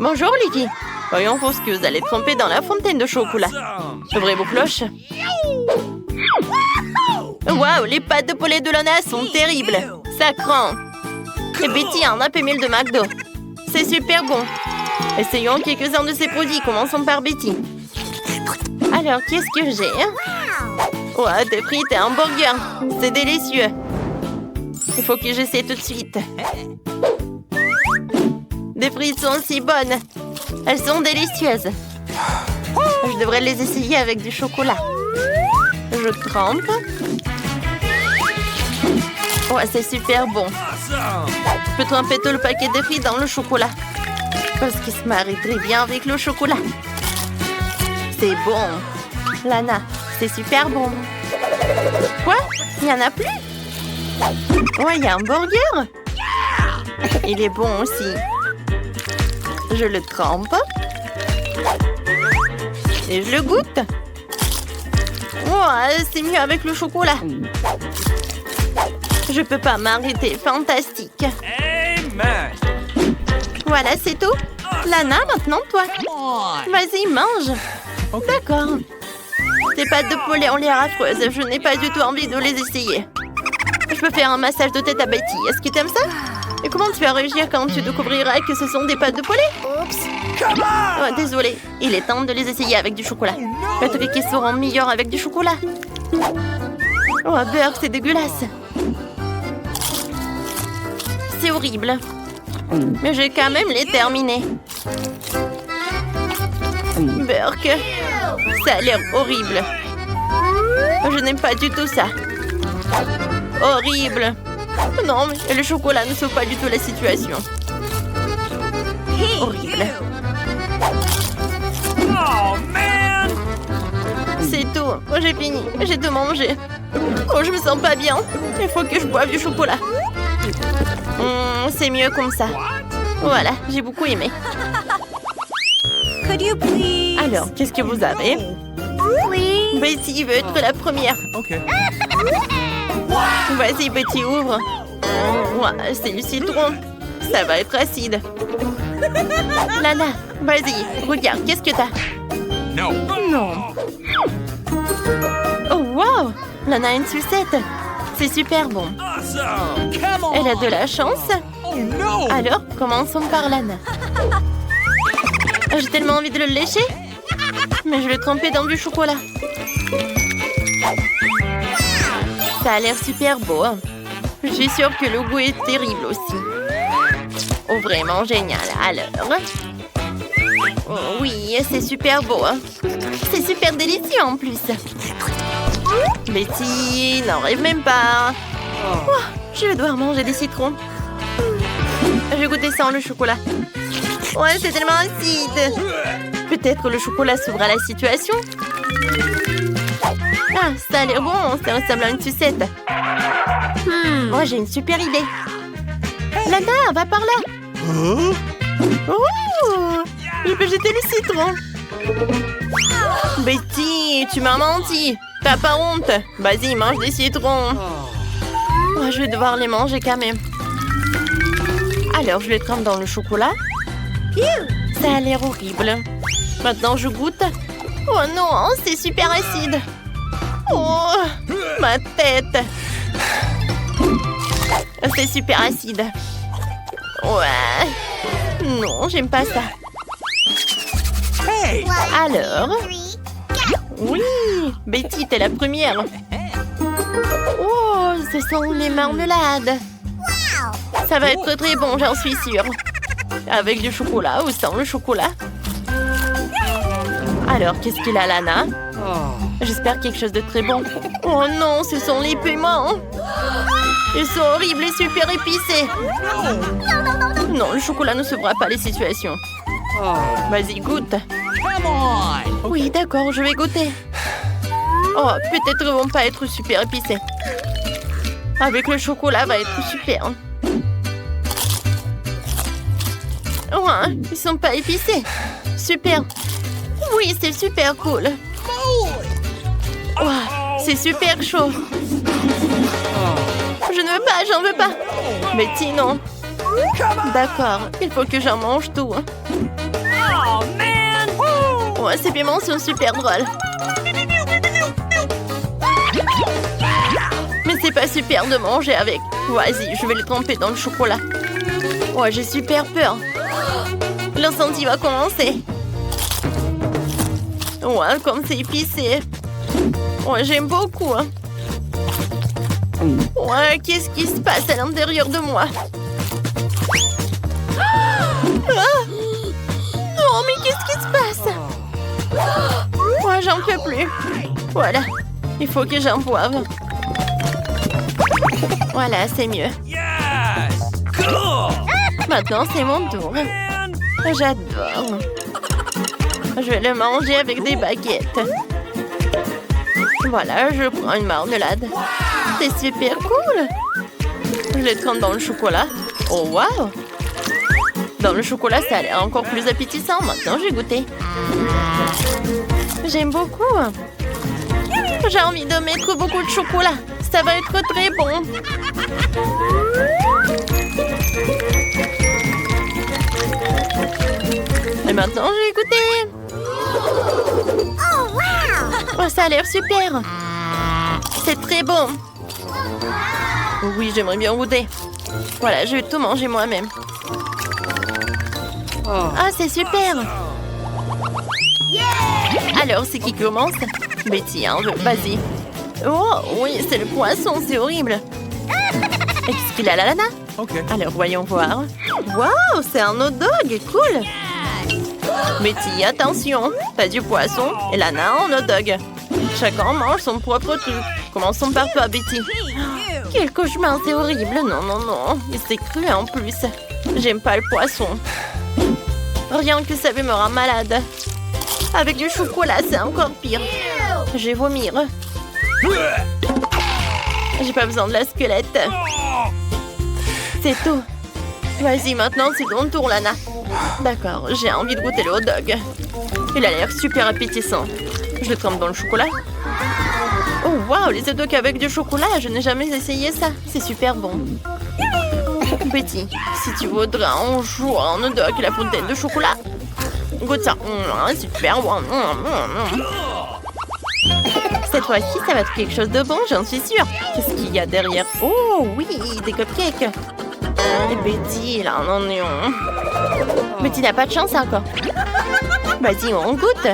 Bonjour, Lily. Voyons pour ce que vous allez tremper dans la fontaine de chocolat. Ouvrez vos cloches. Waouh, les pâtes de poulet de Lana sont terribles. Ça craint. Et Betty a un Happy Meal de McDo. C'est super bon. Essayons quelques-uns de ces produits. Commençons par Betty. Alors, qu'est-ce que j'ai? Ouah, des frites et un burger. C'est délicieux. Il faut que j'essaie tout de suite. Des frites sont si bonnes. Elles sont délicieuses. Je devrais les essayer avec du chocolat. Je trempe. Ouais, c'est super bon. Je peux tremper tout le paquet de frites dans le chocolat. Parce qu'il se marie très bien avec le chocolat. C'est bon. Lana, c'est super bon. Quoi? Il n'y en a plus? Ouais, il y a un burger. Il est bon aussi. Je le trempe. Et je le goûte. Ouais, c'est mieux avec le chocolat. Je peux pas m'arrêter. Fantastique. Amen. Voilà, c'est tout. Lana, maintenant toi. Vas-y, mange. D'accord. Tes pâtes de poulet ont l'air affreuses. Je n'ai pas du tout envie de les essayer. Je peux faire un massage de tête à Betty. Est-ce que tu aimes ça? Et comment tu vas réagir quand tu découvriras que ce sont des pâtes de poulet? Oups. Oh, désolé. Il est temps de les essayer avec du chocolat. Peut-être qu'ils seront meilleurs avec du chocolat. Oh, beurre, c'est dégueulasse. C'est horrible. Mais j'ai quand même les terminés. Burk, ça a l'air horrible. Je n'aime pas du tout ça. Horrible. Non, mais le chocolat ne sauve pas du tout la situation. Horrible. Oh, man. C'est tout. Oh, j'ai fini. J'ai tout mangé. Oh, je me sens pas bien. Il faut que je boive du chocolat. C'est mieux comme ça. Voilà, j'ai beaucoup aimé. Alors, qu'est-ce que vous avez? Betty veut être la première. OK. Vas-y, Betty, ouvre. Ouais, c'est du citron. Ça va être acide. Lana, vas-y, regarde, qu'est-ce que t'as? No. Non. Oh, wow! Lana a une sucette. C'est super bon. Awesome. Come on. Elle a de la chance. Oh no. Alors, commençons par Lana. J'ai tellement envie de le lécher. Mais je l'ai trempé dans du chocolat. Ça a l'air super beau. Je suis sûre que le goût est terrible aussi. Oh, vraiment génial. Alors... Oh, oui, c'est super beau. C'est super délicieux en plus. Betty, n'en rêve même pas. Oh, je vais devoir manger des citrons. Je vais goûter sans le chocolat. Ouais, c'est tellement acide. Peut-être le chocolat sauvera la situation. Ah, ça a l'air bon, ça ressemble à une sucette. Moi, j'ai une super idée. Lana, va par là. Oh, je peux jeter le citron. Betty, tu m'as menti. T'as pas honte? Vas-y, mange des citrons. Oh, je vais devoir les manger quand même. Alors, je les trempe dans le chocolat. Ça a l'air horrible. Maintenant, je goûte. Oh non, c'est super acide. Oh, ma tête. C'est super acide. Ouais. Non, j'aime pas ça. Hey. Alors? Oui, Betty, t'es la première. Oh, ce sont les marmelades. Ça va être très bon, j'en suis sûre. Avec du chocolat ou sans le chocolat. Alors, qu'est-ce qu'il a, Lana? J'espère quelque chose de très bon. Oh non, ce sont les piments. Ils sont horribles et super épicés. Non, le chocolat ne sauvera pas les situations. Vas-y, goûte. Come on. Oui, d'accord, je vais goûter. Oh, peut-être ils vont pas être super épicés. Avec le chocolat, va être super. Ouais, ils sont pas épicés. Super. Oui, c'est super cool. Wow, c'est super chaud. Je ne veux pas, j'en veux pas. Betty, non. D'accord, il faut que j'en mange tout. Oh, man! Ouais, ces piments sont super drôles. Mais c'est pas super de manger avec. Vas-y, je vais les tremper dans le chocolat. Ouais, j'ai super peur. L'incendie va commencer. Ouais, comme c'est épicé. Ouais, j'aime beaucoup. Ouais, qu'est-ce qui se passe à l'intérieur de moi? Ah! Non, mais qu'est-ce qui se passe? Ouais, j'en peux plus. Voilà, il faut que j'en boive. Voilà, c'est mieux. Yes! Cool! Maintenant, c'est mon tour. J'adore. Je vais le manger avec des baguettes. Voilà, je prends une marmelade. C'est super cool. Je les trempe dans le chocolat. Oh, waouh! Dans le chocolat, ça a l'air encore plus appétissant. Maintenant, je vais goûter. J'aime beaucoup. J'ai envie de mettre beaucoup de chocolat. Ça va être très bon. Et maintenant, je vais goûter. Oh, ça a l'air super. C'est très bon. Oui, j'aimerais bien goûter. Voilà, je vais tout manger moi-même. Ah, c'est super. Alors, c'est qui commence? Betty, hein, vas-y. Oh, oui, c'est le poisson, c'est horrible. Et qu'est-ce qu'il a, la Lana? Ok. Alors, voyons voir. Waouh, c'est un hot dog, cool. Betty, attention, t'as du poisson et Lana en hot dog. Chacun mange son propre truc. Commençons par toi, Betty. Quel cauchemar, c'est horrible. Non, non, non. Et c'est cru en plus. J'aime pas le poisson. Rien que ça me rend malade. Avec du chocolat, c'est encore pire. Je vais vomir. J'ai pas besoin de la squelette. C'est tout. Vas-y, maintenant, c'est ton tour, Lana. D'accord, j'ai envie de goûter le hot dog. Il a l'air super appétissant. Je le trempe dans le chocolat. Oh, waouh, les hot dogs avec du chocolat, je n'ai jamais essayé ça. C'est super bon. Betty, si tu voudrais un jour un hot dog et la fontaine de chocolat, goûte ça. Super bon. Cette fois-ci, ça va être quelque chose de bon, j'en suis sûre. Qu'est-ce qu'il y a derrière? Oh, oui, des cupcakes. Et Betty, là, non, non. Betty n'a pas de chance encore. Vas-y, on goûte.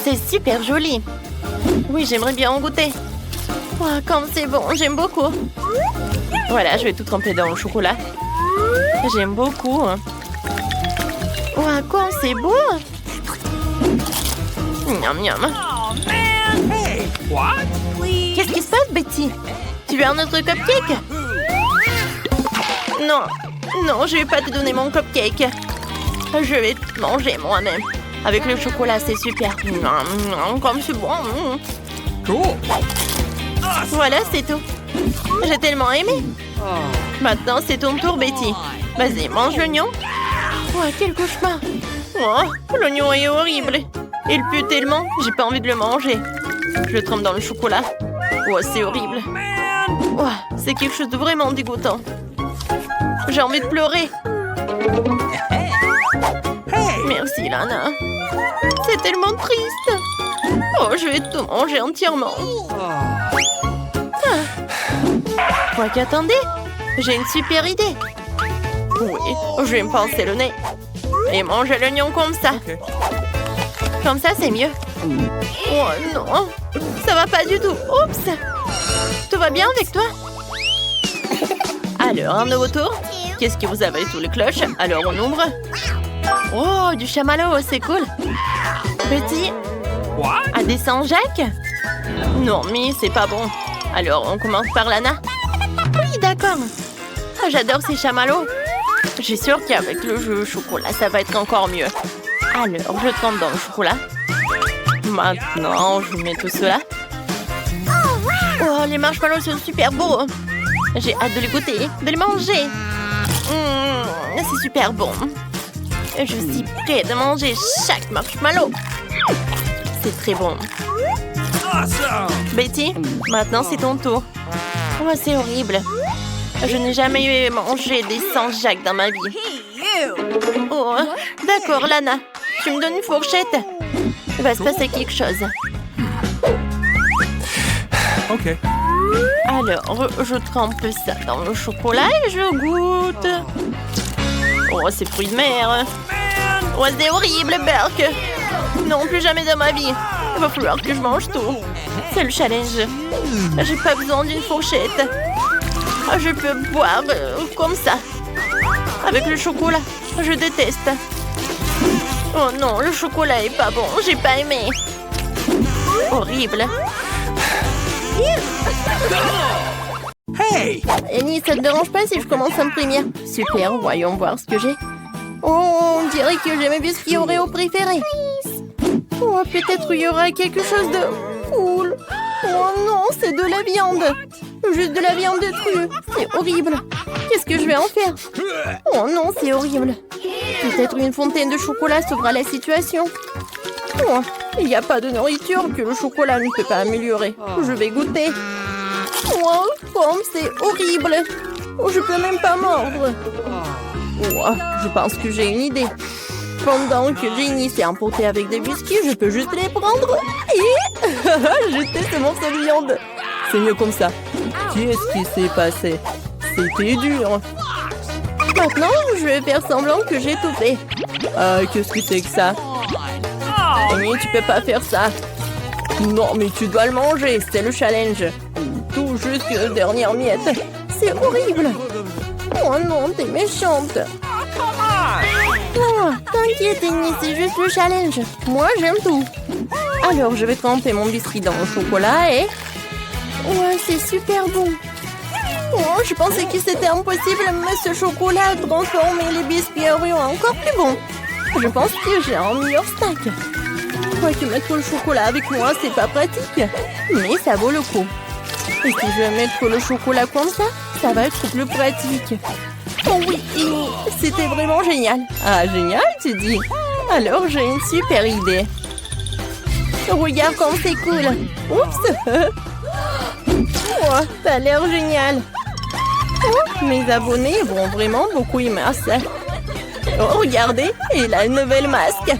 C'est super joli. Oui, j'aimerais bien en goûter. Oh, comme c'est bon, j'aime beaucoup. Voilà, je vais tout tremper dans le chocolat. J'aime beaucoup. Oh, comme c'est beau. Miam, miam. Oh, man! Hey, what? Please? Qu'est-ce qui se passe, Betty? Tu veux un autre cupcake? Non, non, je vais pas te donner mon cupcake. Je vais te manger moi-même. Avec le chocolat, c'est super. Comme c'est bon. Cool! Voilà, c'est tout. J'ai tellement aimé. Maintenant, c'est ton tour, Betty. Vas-y, mange l'oignon. Oh, quel cauchemar. Oh, l'oignon est horrible. Il pue tellement, j'ai pas envie de le manger. Je le trempe dans le chocolat. Oh, c'est horrible. Oh, c'est quelque chose de vraiment dégoûtant. J'ai envie de pleurer. Merci, Lana. C'est tellement triste. Oh, je vais tout manger entièrement. Quoi qu'attendez, j'ai une super idée. Oui, je vais me pincer le nez. Et manger l'oignon comme ça. Comme ça, c'est mieux. Oh non, ça va pas du tout. Oups. Tout va bien avec toi? Alors, un nouveau tour. Qu'est-ce que vous avez sous les cloches? Alors, on ouvre. Oh, du chamallow, c'est cool. Betty, à des Saint-Jacques? Non, mais c'est pas bon. Alors, on commence par Lana. Oui, d'accord. Oh, j'adore ces chamallows. Je suis sûre qu'avec le jus au chocolat, ça va être encore mieux. Alors, je trempe dans le chocolat. Maintenant, je mets tout cela. Oh, les marshmallows sont super beaux. J'ai hâte de les goûter, de les manger. C'est super bon. Je suis prête de manger chaque marshmallow. C'est très bon. Awesome! Betty, maintenant c'est ton tour. Oh, c'est horrible. Je n'ai jamais mangé des Saint-Jacques dans ma vie. Oh, d'accord, Lana. Tu me donnes une fourchette? Il va se passer quelque chose. Ok. Alors, je trempe ça dans le chocolat et je goûte. Oh, c'est fruits de mer. Oh, c'est horrible, Burke. Non, plus jamais dans ma vie. Il va falloir que je mange tout. C'est le challenge. J'ai pas besoin d'une fourchette. Je peux boire comme ça. Avec le chocolat. Je déteste. Oh non, le chocolat est pas bon. J'ai pas aimé. Horrible. Hey! Annie, ça te dérange pas si je commence à me prévenir? Super, voyons voir ce que j'ai. Oh, on dirait que j'ai mes biscuits Oreo préférés. Oh, peut-être il y aura quelque chose de cool. Oh non, c'est de la viande. Juste de la viande de true. C'est horrible. Qu'est-ce que je vais en faire? Oh non, c'est horrible. Peut-être une fontaine de chocolat sauvera la situation. Oh, il n'y a pas de nourriture que le chocolat ne peut pas améliorer. Je vais goûter. Oh, pomme, c'est horrible. Oh, je peux même pas mordre. Oh, je pense que j'ai une idée. Pendant que Jenny s'est emportée avec des biscuits, je peux juste les prendre et jeter ce morceau de viande. C'est mieux comme ça. Qu'est-ce qui s'est passé? C'était dur. Maintenant, je vais faire semblant que j'ai tout fait. Qu'est-ce que c'est que ça? Jenny, tu peux pas faire ça. Non, mais tu dois le manger, c'est le challenge. Tout jusqu'à la dernière miette. C'est horrible. Oh non, t'es méchante. Oh, t'inquiète, Annie, c'est juste le challenge. Moi, j'aime tout. Alors, je vais tremper mon biscuit dans mon chocolat et... Ouais, c'est super bon. Oh, je pensais que c'était impossible, mais ce chocolat a transformé les biscuits Oreo encore plus bons. Je pense que j'ai un meilleur snack. Quoique mettre le chocolat avec moi, c'est pas pratique. Mais ça vaut le coup. Et si je vais mettre le chocolat comme ça va être plus pratique. Oh oui, c'était vraiment génial. Ah, génial, tu dis? Alors, j'ai une super idée. Regarde comme c'est cool. Oups. Oh, ça a l'air génial. Oh, mes abonnés vont vraiment beaucoup aimer ça. Oh, regardez, il a une nouvelle masque.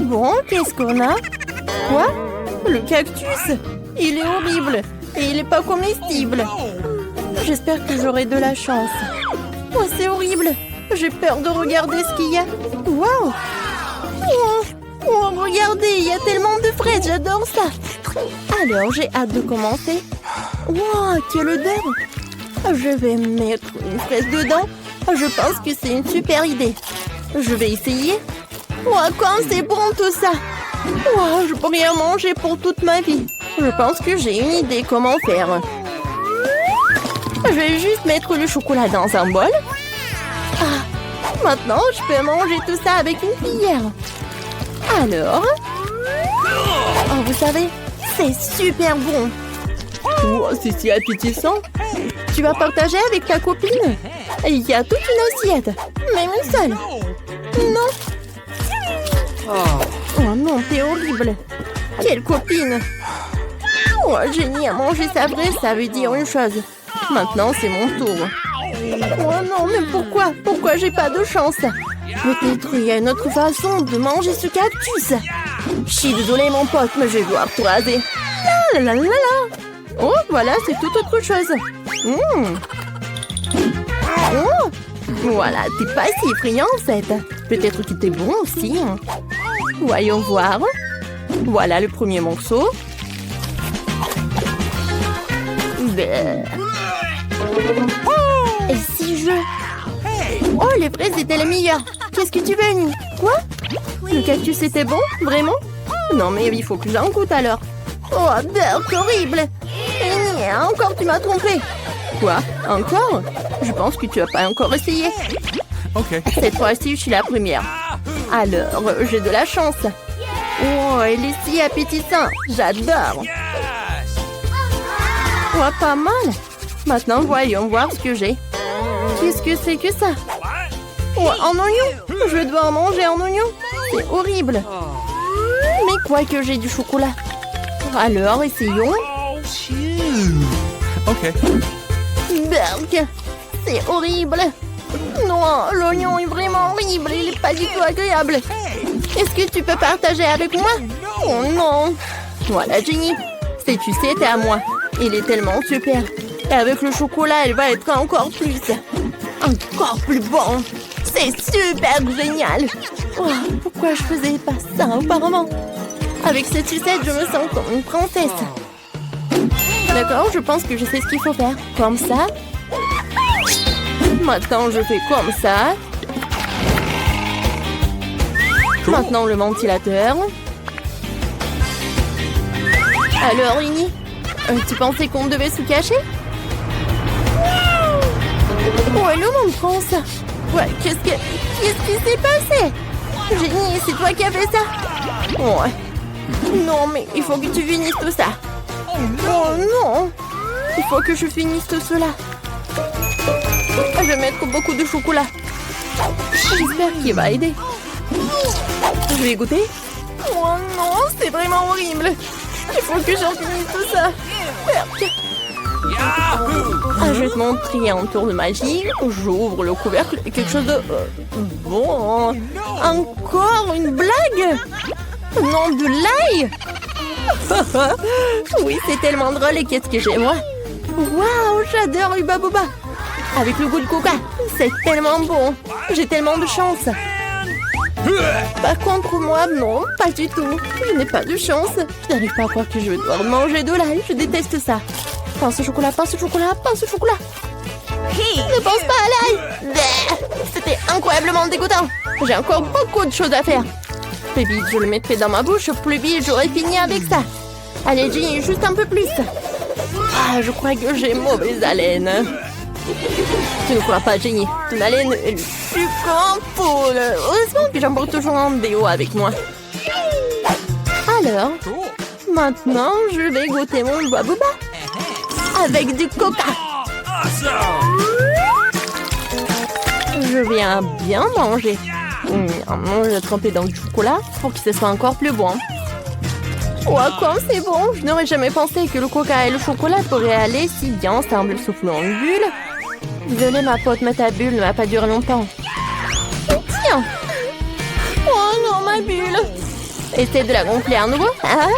Bon, qu'est-ce qu'on a? Quoi? Le cactus. Il est horrible. Et il n'est pas comestible. J'espère que j'aurai de la chance. Oh, c'est horrible. J'ai peur de regarder ce qu'il y a. Waouh! Oh, regardez, il y a tellement de fraises. J'adore ça. Alors, j'ai hâte de commencer. Wow, quelle odeur! Je vais mettre une fraise dedans. Je pense que c'est une super idée. Je vais essayer. Wow, comme c'est bon tout ça! Wow, je pourrais en manger pour toute ma vie. Je pense que j'ai une idée comment faire. Je vais juste mettre le chocolat dans un bol. Ah, maintenant, je peux manger tout ça avec une cuillère. Alors... Oh, vous savez, c'est super bon. Oh, c'est si appétissant. Tu vas partager avec ta copine? Il y a toute une assiette. Même une seule. Non. Oh non, t'es horrible. Quelle copine. Oh, Jenny a mangé sa fraise, ça veut dire une chose. Maintenant, c'est mon tour. Oh non, mais pourquoi? Pourquoi j'ai pas de chance? Peut-être il y a une autre façon de manger ce cactus. Je suis désolée, mon pote, mais je vais devoir tout raser. La la la la. Oh, voilà, c'est tout autre chose. Oh, voilà, t'es pas si effrayant, en fait. Peut-être que t'es bon aussi. Voyons voir. Voilà le premier morceau. Et si je... Oh, les fraises étaient les meilleures. Qu'est-ce que tu veux, Annie? Quoi? Le cactus était bon? Vraiment? Non, mais il faut que j'en goûte alors. Oh, Burke, horrible. Annie, encore tu m'as trompé. Quoi? Encore? Je pense que tu n'as pas encore essayé. Ok. Cette fois-ci, je suis la première. Alors, j'ai de la chance. Oh, elle est si appétissante. J'adore. Oh, pas mal. Maintenant, voyons voir ce que j'ai. Qu'est-ce que c'est que ça? Oh, en oignon. Je dois en manger en oignon. C'est horrible. Mais quoi que j'ai du chocolat. Alors, essayons. Okay. Berk, c'est horrible. Non, l'oignon est vraiment horrible. Il est pas du tout agréable. Est-ce que tu peux partager avec moi? Oh non. Voilà, Jenny. C'est tu sais, t'es à moi. Il est tellement super. Et avec le chocolat, elle va être encore plus. Encore plus bon. C'est super génial. Oh, pourquoi je faisais pas ça auparavant? Avec cette sucette, je me sens comme une princesse. D'accord, je pense que je sais ce qu'il faut faire. Comme ça. Maintenant, je fais comme ça. Maintenant, le ventilateur. Alors, Rini, tu pensais qu'on devait se cacher? Oh, hello, mon prince. Ouais, qu'est-ce qui s'est passé? Jenny, c'est toi qui as fait ça? Ouais. Non, mais il faut que tu finisses tout ça. Oh non! Il faut que je finisse tout cela. Je vais mettre beaucoup de chocolat. J'espère qu'il va aider. Je vais goûter. Oh non, c'est vraiment horrible. Il faut que j'en finisse tout ça. Je vais te montrer un tour de magie. J'ouvre le couvercle et quelque chose de... bon. Encore une blague? Non, de l'ail. Oui, c'est tellement drôle et qu'est-ce que j'ai moi? Waouh, j'adore Hubba Bubba. Avec le goût de coca, c'est tellement bon. J'ai tellement de chance. Par contre, moi, non, pas du tout. Je n'ai pas de chance. Je n'arrive pas à croire que je vais devoir manger de l'ail. Je déteste ça. Pince au chocolat, pince au chocolat, pince au chocolat. Ne pense pas à l'ail. C'était incroyablement dégoûtant. J'ai encore beaucoup de choses à faire. Plus vite je le mettrai dans ma bouche, plus vite j'aurai fini avec ça. Allez, Jenny, juste un peu plus. Ah, je crois que j'ai mauvaise haleine. Tu ne crois pas, Jenny? Ton haleine est plus qu'en poule. Heureusement que j'emporte toujours un déo avec moi. Alors, maintenant, je vais goûter mon Hubba Bubba. Avec du coca. Je viens bien manger. Je vais tremper dans du chocolat pour que ce soit encore plus bon. Oh, comme c'est bon! Je n'aurais jamais pensé que le coca et le chocolat pourraient aller si bien ensemble, soufflant une bulle. Désolée, ma pote, mais ta bulle ne va pas durer longtemps. Tiens! Oh non, ma bulle! Essaie de la gonfler à nouveau. Ah,